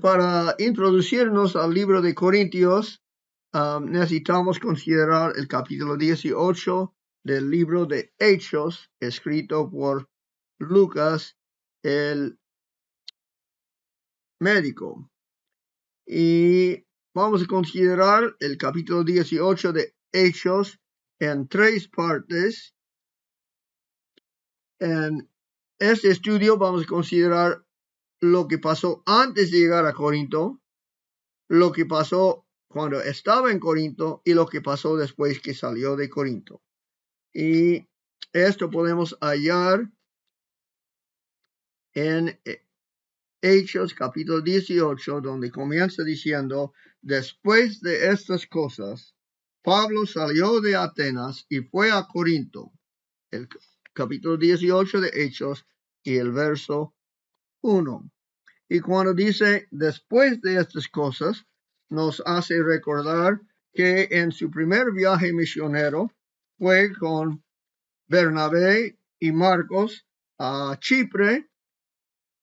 Para introducirnos al libro de Corintios, necesitamos considerar el capítulo 18 del libro de Hechos, escrito por Lucas, el médico. Y vamos a considerar el capítulo 18 de Hechos en tres partes. En este estudio vamos a considerar lo que pasó antes de llegar a Corinto, lo que pasó cuando estaba en Corinto y lo que pasó después que salió de Corinto. Y esto podemos hallar en Hechos capítulo 18, donde comienza diciendo: después de estas cosas, Pablo salió de Atenas y fue a Corinto. El capítulo 18 de Hechos y el verso 1. Y cuando dice después de estas cosas, nos hace recordar que en su primer viaje misionero fue con Bernabé y Marcos a Chipre,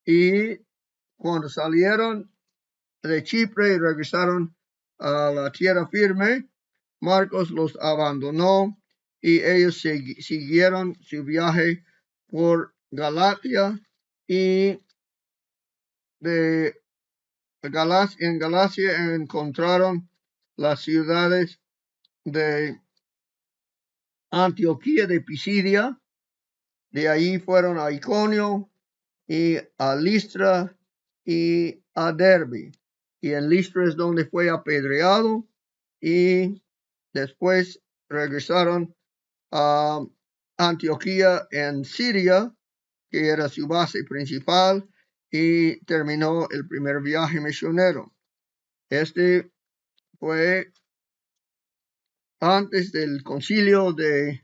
y cuando salieron de Chipre y regresaron a la tierra firme, Marcos los abandonó y ellos siguieron su viaje por Galacia, y en Galacia encontraron las ciudades de Antioquía de Pisidia. De ahí fueron a Iconio y a Listra y a Derbe. Y en Listra es donde fue apedreado, y después regresaron a Antioquía en Siria, que era su base principal, y terminó el primer viaje misionero. Este fue antes del concilio de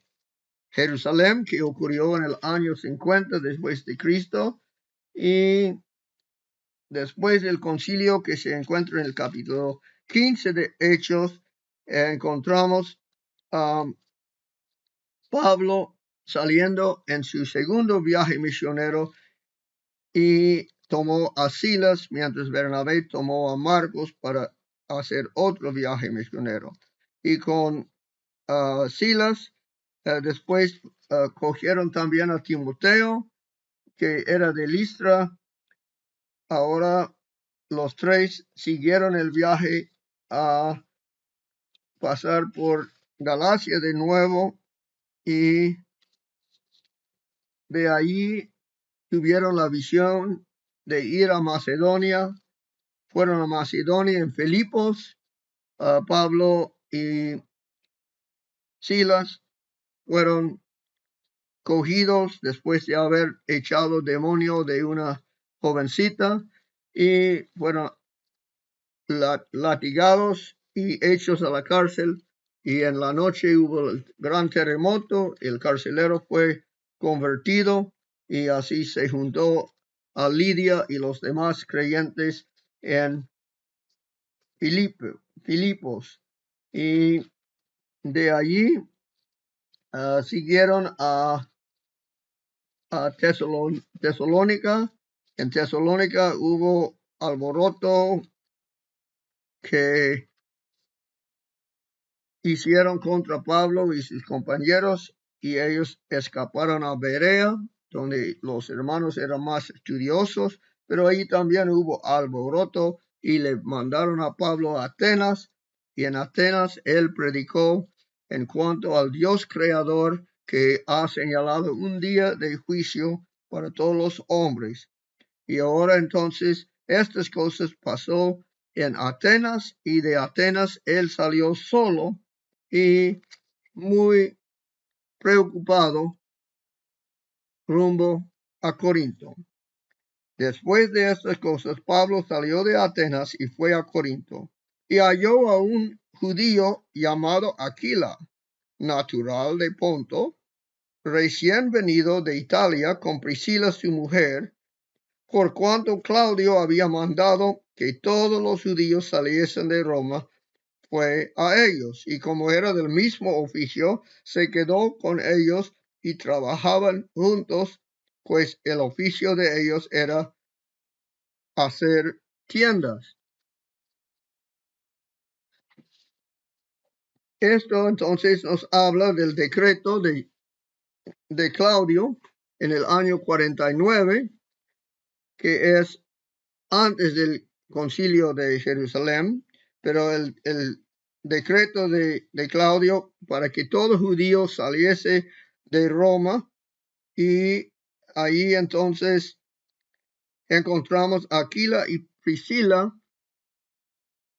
Jerusalén, que ocurrió en el año 50 después de Cristo, y después del concilio que se encuentra en el capítulo 15 de Hechos, encontramos a Pablo saliendo en su segundo viaje misionero, y tomó a Silas, mientras Bernabé tomó a Marcos para hacer otro viaje misionero. Y con Silas, después cogieron también a Timoteo, que era de Listra. Ahora los tres siguieron el viaje a pasar por Galacia de nuevo, y de ahí tuvieron la visión de ir a Macedonia. Fueron a Macedonia en Filipos. Pablo y Silas fueron cogidos después de haber echado demonio de una jovencita, y fueron latigados y hechos a la cárcel. Y en la noche hubo el gran terremoto, el carcelero fue convertido, y así se juntó a Lidia y los demás creyentes en Filipos. Y de allí siguieron a Tesalónica. En Tesalónica hubo alboroto que hicieron contra Pablo y sus compañeros, y ellos escaparon a Berea, donde los hermanos eran más estudiosos, pero ahí también hubo alboroto y le mandaron a Pablo a Atenas, y en Atenas él predicó en cuanto al Dios creador, que ha señalado un día de juicio para todos los hombres. Y ahora entonces estas cosas pasó en Atenas, y de Atenas él salió solo y muy preocupado rumbo a Corinto. Después de estas cosas, Pablo salió de Atenas y fue a Corinto, y halló a un judío llamado Aquila, natural de Ponto, recién venido de Italia con Priscila su mujer, por cuanto Claudio había mandado que todos los judíos saliesen de Roma. Fue a ellos, y como era del mismo oficio, se quedó con ellos y trabajaban juntos, pues el oficio de ellos era hacer tiendas. Esto entonces nos habla del decreto de Claudio en el año 49, que es antes del concilio de Jerusalén, pero el decreto de Claudio para que todo judío saliese de Roma, y ahí entonces encontramos a Aquila y Priscila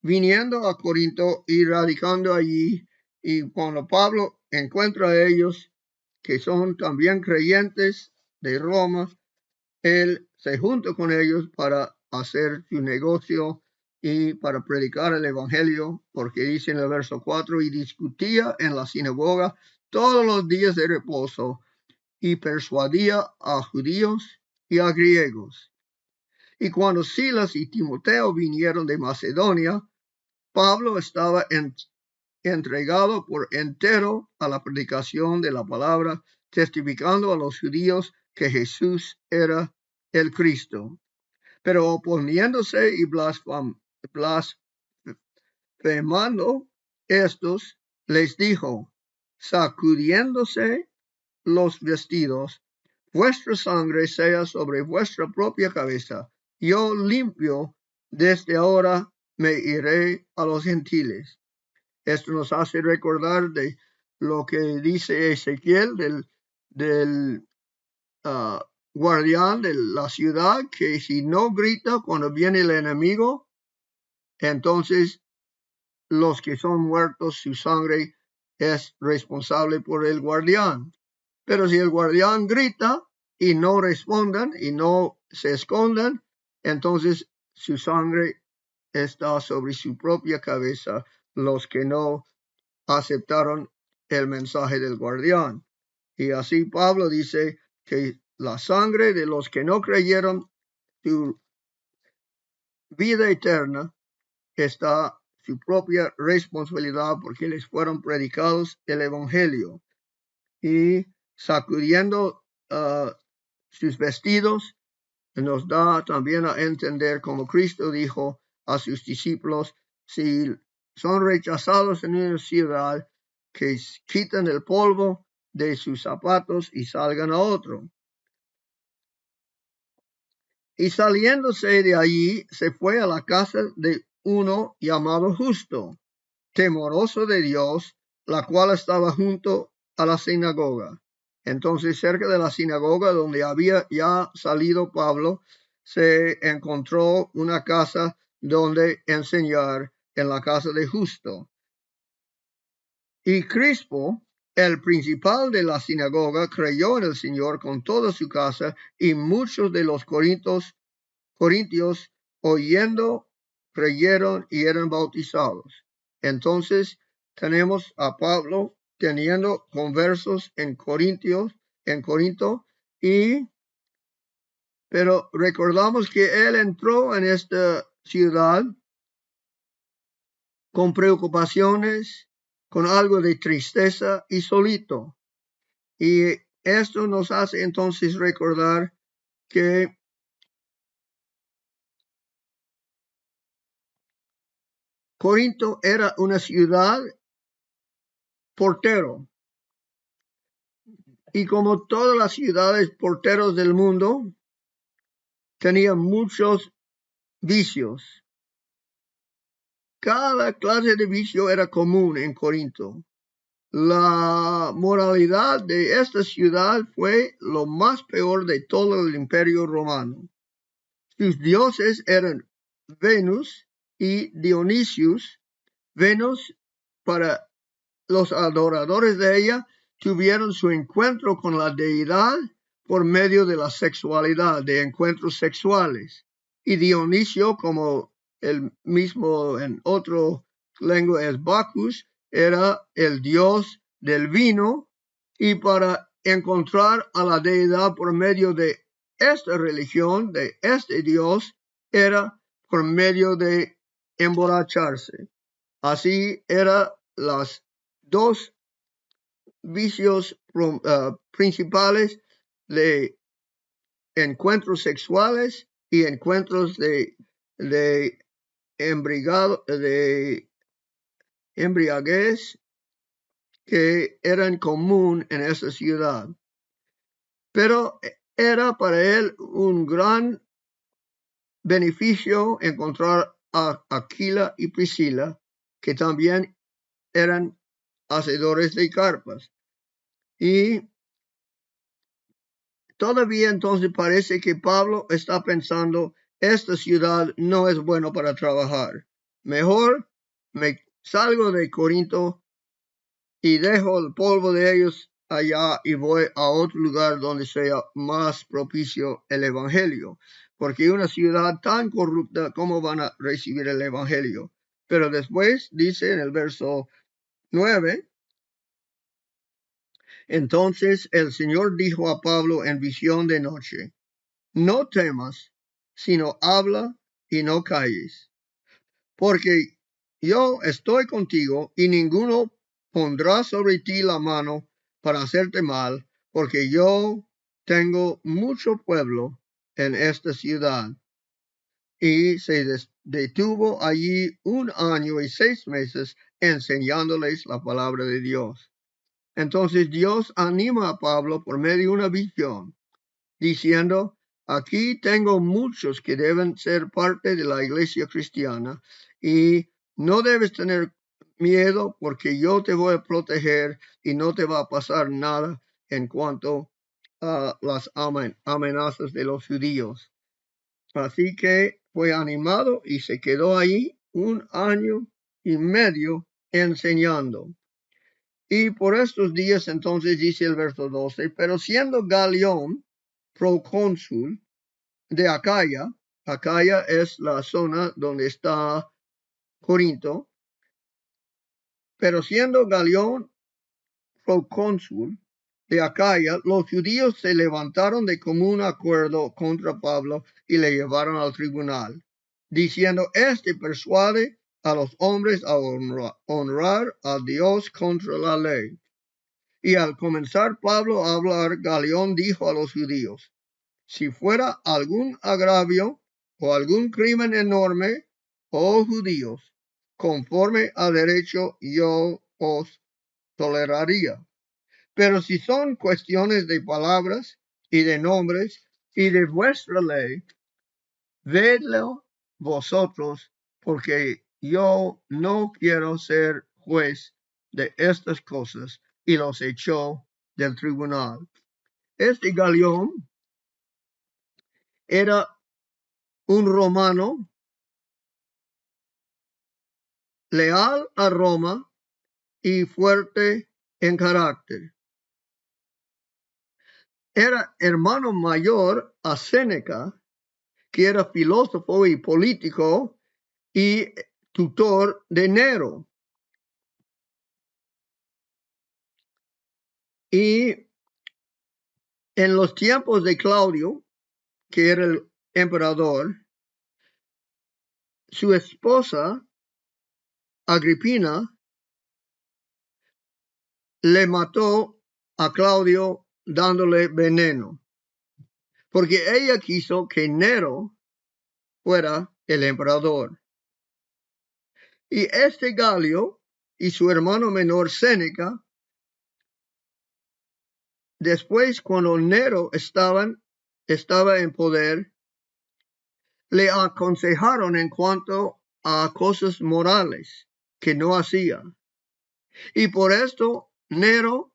viniendo a Corinto y radicando allí, y cuando Pablo encuentra a ellos, que son también creyentes de Roma, él se junta con ellos para hacer su negocio y para predicar el evangelio, porque dice en el verso 4, y discutía en la sinagoga todos los días de reposo y persuadía a judíos y a griegos. Y cuando Silas y Timoteo vinieron de Macedonia, Pablo estaba entregado por entero a la predicación de la palabra, testificando a los judíos que Jesús era el Cristo. Pero oponiéndose y blasfemando estos, les dijo, sacudiéndose los vestidos, vuestra sangre sea sobre vuestra propia cabeza. Yo limpio, desde ahora me iré a los gentiles. Esto nos hace recordar de lo que dice Ezequiel del guardián de la ciudad, que si no grita cuando viene el enemigo, entonces los que son muertos, su sangre es responsable por el guardián. Pero si el guardián grita y no respondan y no se escondan, entonces su sangre está sobre su propia cabeza, los que no aceptaron el mensaje del guardián. Y así Pablo dice que la sangre de los que no creyeron su vida eterna está su propia responsabilidad, porque les fueron predicados el evangelio. Y sacudiendo sus vestidos, nos da también a entender, como Cristo dijo a sus discípulos, si son rechazados en una ciudad, que quiten el polvo de sus zapatos y salgan a otro. Y saliéndose de allí, se fue a la casa de uno llamado Justo, temoroso de Dios, la cual estaba junto a la sinagoga. Entonces, cerca de la sinagoga donde había ya salido Pablo, se encontró una casa donde enseñar, en la casa de Justo. Y Crispo, el principal de la sinagoga, creyó en el Señor con toda su casa, y muchos de los corintios, oyendo, creyeron y eran bautizados. Entonces tenemos a Pablo teniendo conversos en Corinto, pero recordamos que él entró en esta ciudad con preocupaciones, con algo de tristeza y solito. Y esto nos hace entonces recordar que Corinto era una ciudad portero. Y como todas las ciudades porteros del mundo, tenía muchos vicios. Cada clase de vicio era común en Corinto. La moralidad de esta ciudad fue lo más peor de todo el imperio romano. Sus dioses eran Venus y Dionisius. Venus, para los adoradores de ella, tuvieron su encuentro con la deidad por medio de la sexualidad, de encuentros sexuales. Y Dionisio, como el mismo en otro lengua es Bacchus, era el dios del vino, y para encontrar a la deidad por medio de esta religión, de este dios, era por medio de emborracharse. Así eran las dos vicios principales de encuentros sexuales y encuentros de de embriaguez que eran común en esa ciudad. Pero era para él un gran beneficio encontrar a Aquila y Priscila, que también eran hacedores de carpas. Y todavía entonces parece que Pablo está pensando, esta ciudad no es bueno para trabajar. Mejor me salgo de Corinto y dejo el polvo de ellos allá y voy a otro lugar donde sea más propicio el evangelio. Porque una ciudad tan corrupta, ¿cómo van a recibir el evangelio? Pero después dice en el verso 9, entonces el Señor dijo a Pablo en visión de noche, no temas, sino habla y no calles, porque yo estoy contigo y ninguno pondrá sobre ti la mano para hacerte mal, porque yo tengo mucho pueblo en esta ciudad. Y se detuvo allí 1 año y 6 meses enseñándoles la palabra de Dios. Entonces Dios anima a Pablo por medio de una visión, diciendo, aquí tengo muchos que deben ser parte de la iglesia cristiana y no debes tener miedo porque yo te voy a proteger y no te va a pasar nada en cuanto a las amenazas de los judíos. Así que fue animado y se quedó ahí 1 año y medio enseñando. Y por estos días entonces dice el verso 12, pero siendo Galión procónsul de Acaya, Acaya es la zona donde está Corinto, pero siendo Galión procónsul de Acaya, los judíos se levantaron de común acuerdo contra Pablo y le llevaron al tribunal, diciendo, este persuade a los hombres a honrar a Dios contra la ley. Y al comenzar Pablo a hablar, Galión dijo a los judíos, si fuera algún agravio o algún crimen enorme, oh judíos, conforme al derecho yo os toleraría. Pero si son cuestiones de palabras y de nombres y de vuestra ley, vedlo vosotros, porque yo no quiero ser juez de estas cosas. Y los echó del tribunal. Este Galión era un romano leal a Roma y fuerte en carácter. Era hermano mayor a Séneca, que era filósofo y político y tutor de Nero. Y en los tiempos de Claudio, que era el emperador, su esposa, Agripina, le mató a Claudio dándole veneno, porque ella quiso que Nero fuera el emperador. Y este Galio y su hermano menor Séneca, después cuando Nero estaba en poder, le aconsejaron en cuanto a cosas morales que no hacía. Y por esto Nero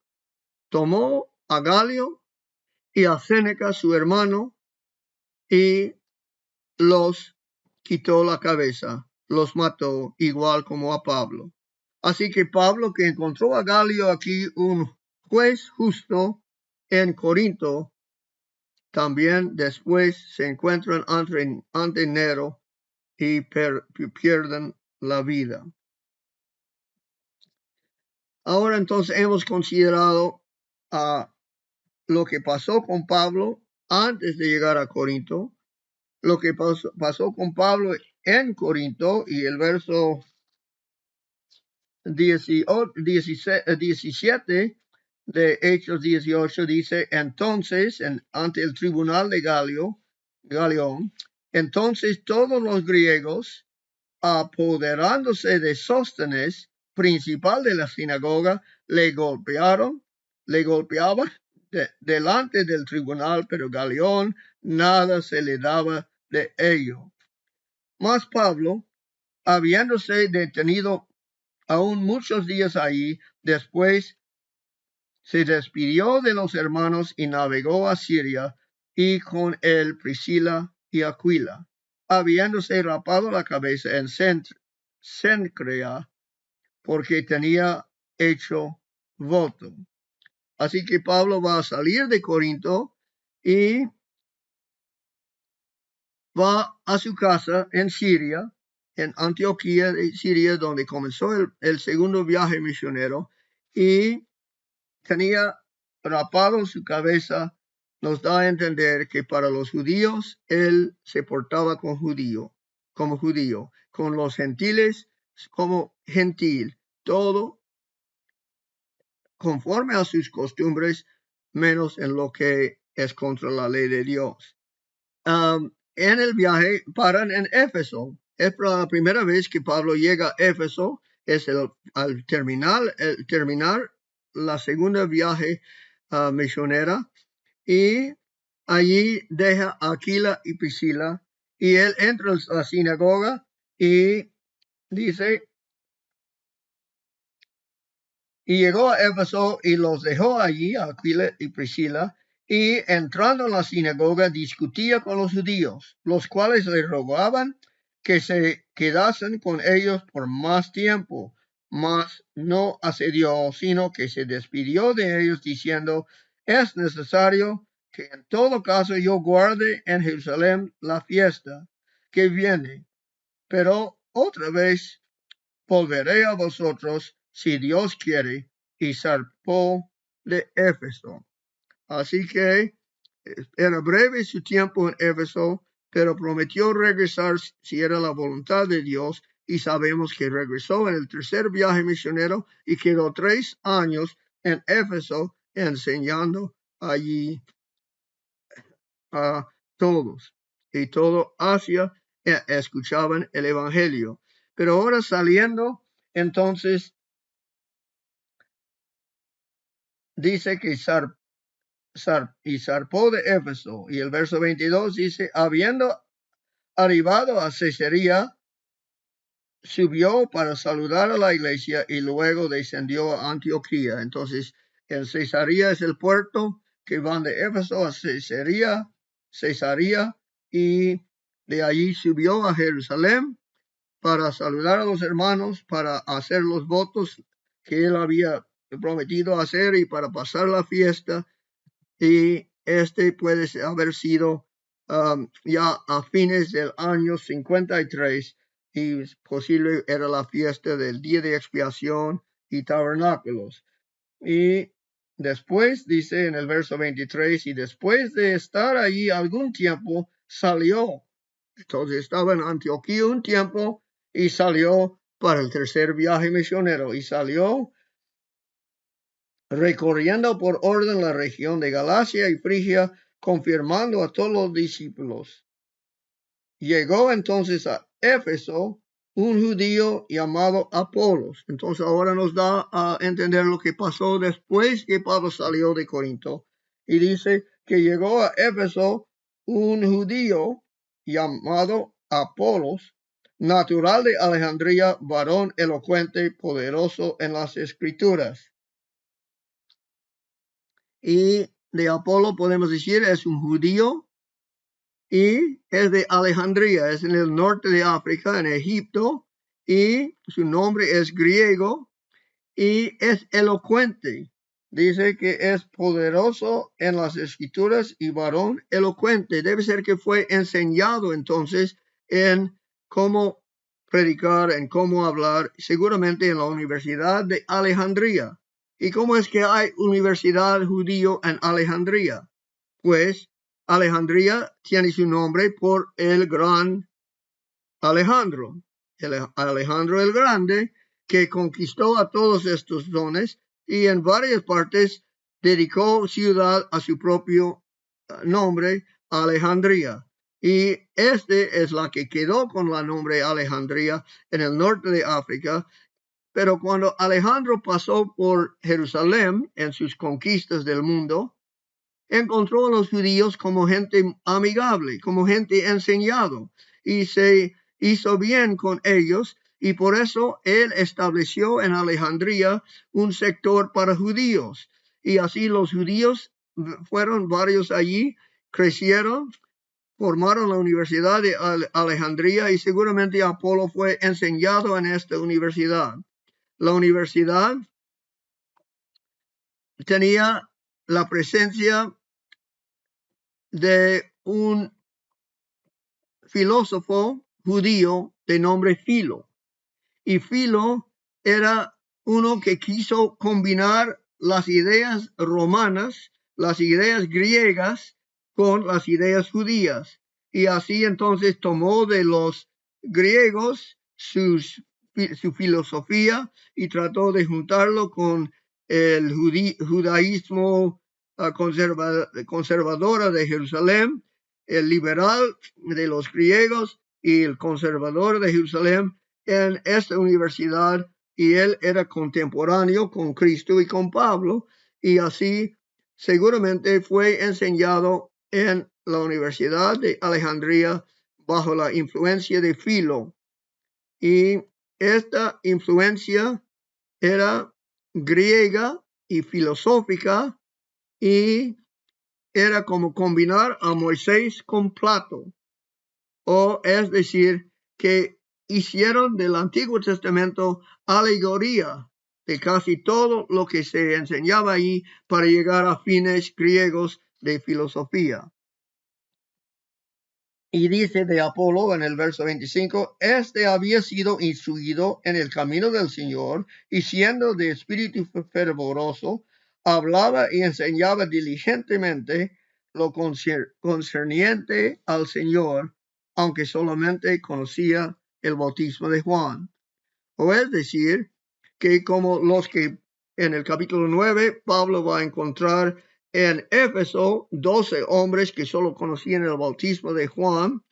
tomó a Galio y a Séneca, su hermano, y los quitó la cabeza, los mató igual como a Pablo. Así que Pablo, que encontró a Galio aquí un juez justo en Corinto, también después se encuentran ante Nero y pierden la vida. Ahora entonces hemos considerado lo que pasó con Pablo antes de llegar a Corinto, lo que pasó con Pablo en Corinto, y el verso 17 de Hechos 18 dice, entonces ante el tribunal de Galión, Entonces todos los griegos, apoderándose de Sóstenes, principal de la sinagoga, le golpeaban delante del tribunal, pero Galión nada se le daba de ello. Mas Pablo, habiéndose detenido aún muchos días allí, después se despidió de los hermanos y navegó a Siria, y con él Priscila y Aquila, habiéndose rapado la cabeza en Cencrea, porque tenía hecho voto. Así que Pablo va a salir de Corinto y va a su casa en Siria, en Antioquía de Siria, donde comenzó el segundo viaje misionero, y tenía rapado su cabeza. Nos da a entender que para los judíos él se portaba como judío, con los gentiles como gentil, todo conforme a sus costumbres, menos en lo que es contra la ley de Dios. En el viaje paran en Éfeso. Es la primera vez que Pablo llega a Éfeso. Es al terminar la segunda viaje misionera. Y allí deja a Aquila y Priscila. Y él entra a la sinagoga y dice, y llegó a Éfeso y los dejó allí, a Aquila y Priscila, y entrando en la sinagoga discutía con los judíos, los cuales le rogaban que se quedasen con ellos por más tiempo, mas no accedió, sino que se despidió de ellos diciendo, es necesario que en todo caso yo guarde en Jerusalén la fiesta que viene, pero otra vez volveré a vosotros si Dios quiere, y zarpó de Éfeso. Así que era breve su tiempo en Éfeso, pero prometió regresar si era la voluntad de Dios, y sabemos que regresó en el tercer viaje misionero y quedó 3 años en Éfeso enseñando allí a todos, y todo Asia escuchaban el evangelio. Pero ahora saliendo, entonces dice que zarpó de Éfeso, y el verso 22 dice, habiendo arribado a Cesarea, subió para saludar a la iglesia y luego descendió a Antioquía. Entonces, en Cesarea es el puerto que van de Éfeso a Cesarea, y de allí subió a Jerusalén para saludar a los hermanos, para hacer los votos que él había prometido hacer y para pasar la fiesta. Y puede haber sido ya a fines del año 53, y posible era la fiesta del día de expiación y tabernáculos. Y después dice en el verso 23, y después de estar allí algún tiempo salió. Entonces estaba en Antioquía un tiempo y salió para el tercer viaje misionero, y salió recorriendo por orden la región de Galacia y Frigia, confirmando a todos los discípulos. Llegó entonces a Éfeso un judío llamado Apolos. Entonces ahora nos da a entender lo que pasó después que Pablo salió de Corinto. Y dice que llegó a Éfeso un judío llamado Apolos, natural de Alejandría, varón elocuente, poderoso en las escrituras. Y de Apolo podemos decir es un judío y es de Alejandría, es en el norte de África, en Egipto, y su nombre es griego y es elocuente. Dice que es poderoso en las escrituras y varón elocuente. Debe ser que fue enseñado entonces en cómo predicar, en cómo hablar, seguramente en la Universidad de Alejandría. ¿Y cómo es que hay universidad judío en Alejandría? Pues Alejandría tiene su nombre por el gran Alejandro, Alejandro el Grande, que conquistó a todos estos dones y en varias partes dedicó ciudad a su propio nombre, Alejandría. Y este es la que quedó con el nombre Alejandría en el norte de África. Pero cuando Alejandro pasó por Jerusalén en sus conquistas del mundo, encontró a los judíos como gente amigable, como gente enseñado, y se hizo bien con ellos, y por eso él estableció en Alejandría un sector para judíos. Y así los judíos fueron varios allí, crecieron, formaron la Universidad de Alejandría, y seguramente Apolo fue enseñado en esta universidad. La universidad tenía la presencia de un filósofo judío de nombre Filo. Y Filo era uno que quiso combinar las ideas romanas, las ideas griegas, con las ideas judías. Y así entonces tomó de los griegos su filosofía y trató de juntarlo con el judaísmo conservadora de Jerusalén, el liberal de los griegos y el conservador de Jerusalén en esta universidad, y él era contemporáneo con Cristo y con Pablo, y así seguramente fue enseñado en la Universidad de Alejandría bajo la influencia de Filo. Y esta influencia era griega y filosófica, y era como combinar a Moisés con Plato, o es decir, que hicieron del Antiguo Testamento alegoría de casi todo lo que se enseñaba ahí para llegar a fines griegos de filosofía. Y dice de Apolo en el verso 25, este había sido instruido en el camino del Señor, y siendo de espíritu fervoroso, hablaba y enseñaba diligentemente lo concerniente al Señor, aunque solamente conocía el bautismo de Juan. O es decir, que como los que en el capítulo 9 Pablo va a encontrar en Éfeso 12 hombres que solo conocían el bautismo de Juan,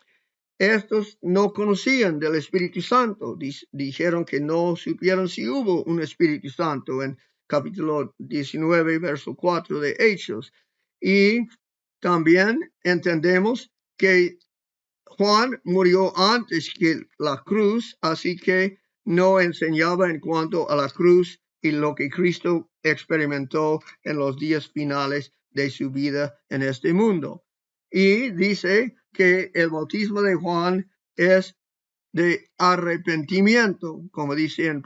estos no conocían del Espíritu Santo. Dijeron que no supieron si hubo un Espíritu Santo en capítulo 19, verso 4 de Hechos. Y también entendemos que Juan murió antes que la cruz, así que no enseñaba en cuanto a la cruz y lo que Cristo experimentó en los días finales de su vida en este mundo. Y dice que el bautismo de Juan es de arrepentimiento, como dice en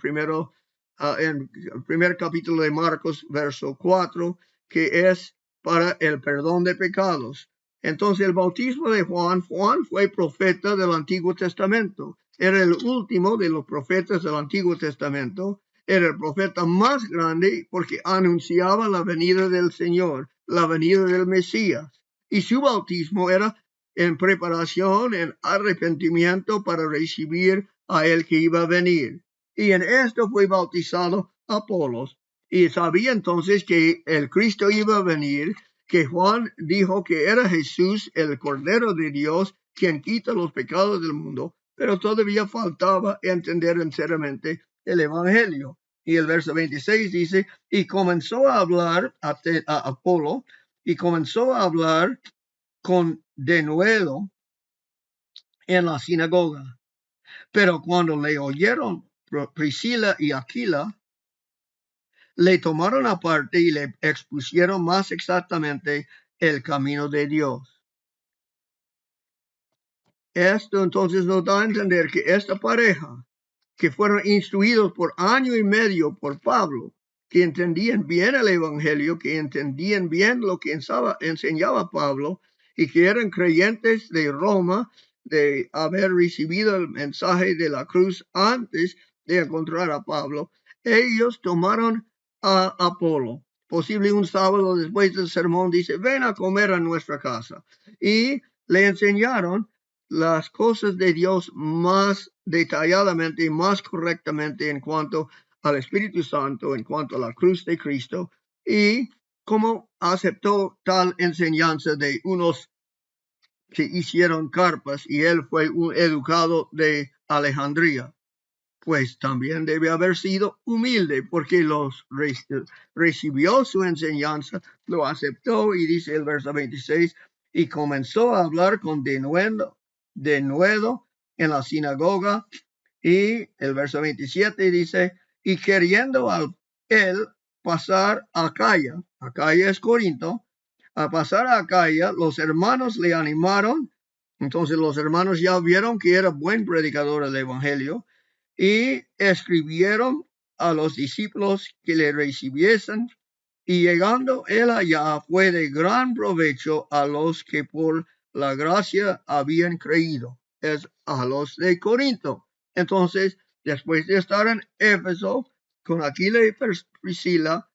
el primer capítulo de Marcos, verso 4, que es para el perdón de pecados. Entonces el bautismo de Juan fue profeta del Antiguo Testamento. Era el último de los profetas del Antiguo Testamento. Era el profeta más grande porque anunciaba la venida del Señor, la venida del Mesías. Y su bautismo era en preparación, en arrepentimiento para recibir a él que iba a venir. Y en esto fue bautizado Apolos. Y sabía entonces que el Cristo iba a venir, que Juan dijo que era Jesús, el Cordero de Dios, quien quita los pecados del mundo, pero todavía faltaba entender enteramente el Evangelio. Y el verso 26 dice, y comenzó a hablar a Apolo, y comenzó a hablar con denuedo en la sinagoga. Pero cuando le oyeron Priscila y Aquila, le tomaron aparte y le expusieron más exactamente el camino de Dios. Esto entonces nos da a entender que esta pareja, que fueron instruidos por año y medio por Pablo, que entendían bien el Evangelio, que entendían bien lo que enseñaba Pablo, y que eran creyentes de Roma, de haber recibido el mensaje de la cruz antes de encontrar a Pablo, ellos tomaron a Apolo. Posible un sábado después del sermón, dice, ven a comer a nuestra casa. Y le enseñaron las cosas de Dios más detalladamente, más correctamente en cuanto al Espíritu Santo, en cuanto a la cruz de Cristo, y cómo aceptó tal enseñanza de unos que hicieron carpas y él fue un educado de Alejandría. Pues también debe haber sido humilde porque recibió su enseñanza, lo aceptó y dice el verso 26, y comenzó a hablar con denuedo en la sinagoga, y el verso 27 dice, y queriendo él pasar a Acaya es Corinto, al pasar a Acaya, los hermanos le animaron, entonces los hermanos ya vieron que era buen predicador del evangelio, y escribieron a los discípulos que le recibiesen, y llegando él allá fue de gran provecho a los que por la gracia habían creído, es a los de Corinto. Entonces, después de estar en Éfeso con Aquila y Priscila,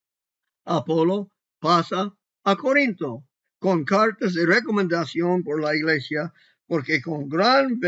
Apolo pasa a Corinto con cartas de recomendación por la iglesia, porque con gran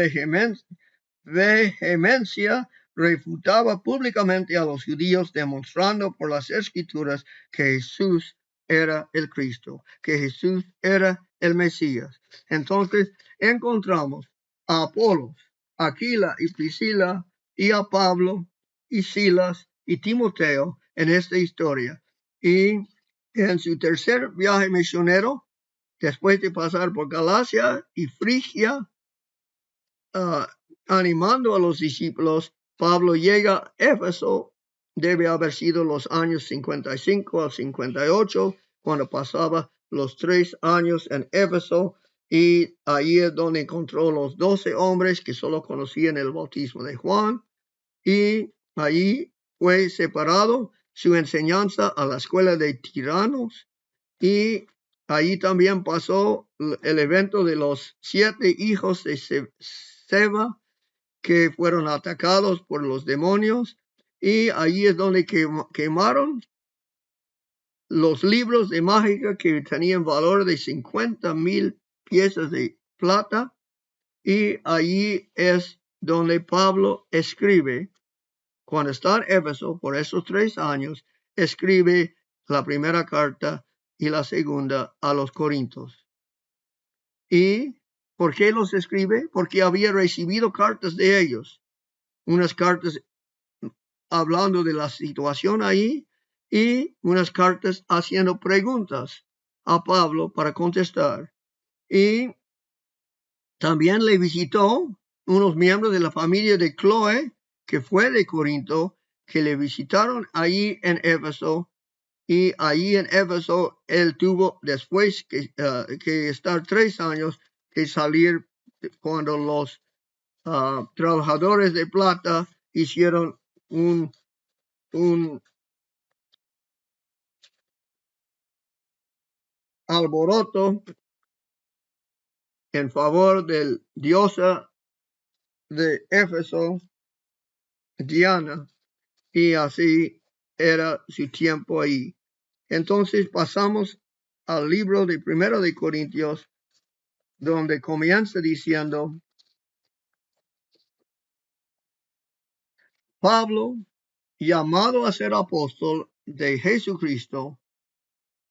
vehemencia refutaba públicamente a los judíos, demostrando por las escrituras que Jesús era el Cristo, que Jesús era el Mesías. Entonces encontramos a Apolos, Aquila y Priscila, y a Pablo y Silas y Timoteo en esta historia. Y en su tercer viaje misionero, después de pasar por Galacia y Frigia, animando a los discípulos, Pablo llega a Éfeso, debe haber sido los años 55 al 58, cuando pasaba los 3 años en Éfeso, y ahí es donde encontró los 12 hombres que solo conocían el bautismo de Juan, y allí fue separado su enseñanza a la escuela de tiranos, y allí también pasó el evento de los 7 hijos de Seba, que fueron atacados por los demonios, y allí es donde quemaron los libros de mágica que tenían valor de 50,000 piezas de plata, y allí es donde Pablo escribe, cuando está en Éfeso por esos 3 años, escribe la primera carta y la segunda a los Corintios. ¿Y por qué los escribe? Porque había recibido cartas de ellos, unas cartas hablando de la situación ahí y unas cartas haciendo preguntas a Pablo para contestar. Y también le visitó unos miembros de la familia de Chloe, que fue de Corinto, que le visitaron ahí en Éfeso, y ahí en Éfeso él tuvo después que estar 3 años, que salir cuando los trabajadores de plata hicieron un alboroto en favor del diosa de Éfeso, Diana, y así era su tiempo ahí. Entonces pasamos al libro de Primero de Corintios, donde comienza diciendo: Pablo, llamado a ser apóstol de Jesucristo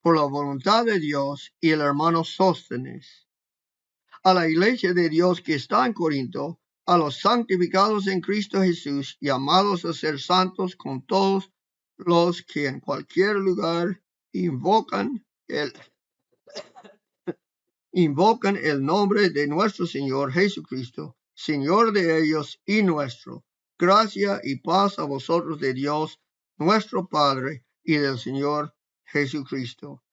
por la voluntad de Dios, y el hermano Sóstenes, a la iglesia de Dios que está en Corinto, a los santificados en Cristo Jesús, llamados a ser santos con todos los que en cualquier lugar invocan el nombre de nuestro Señor Jesucristo, Señor de ellos y nuestro. Gracia y paz a vosotros de Dios, nuestro Padre, y del Señor Jesucristo.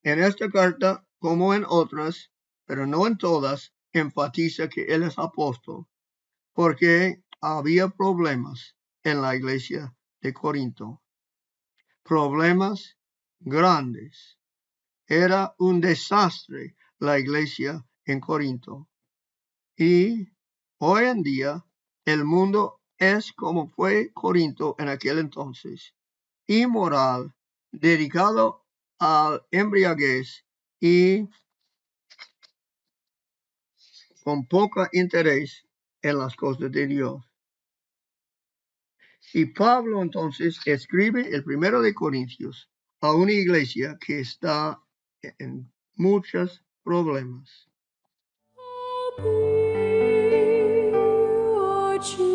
En esta carta, como en otras, pero no en todas, enfatiza que él es apóstol, porque había problemas en la iglesia de Corinto. Problemas grandes. Era un desastre la iglesia en Corinto. Y hoy en día el mundo es como fue Corinto en aquel entonces: inmoral, dedicado al embriaguez y con poco interés en las cosas de Dios. Y Pablo entonces escribe el Primero de Corintios a una iglesia que está en muchos problemas. 我知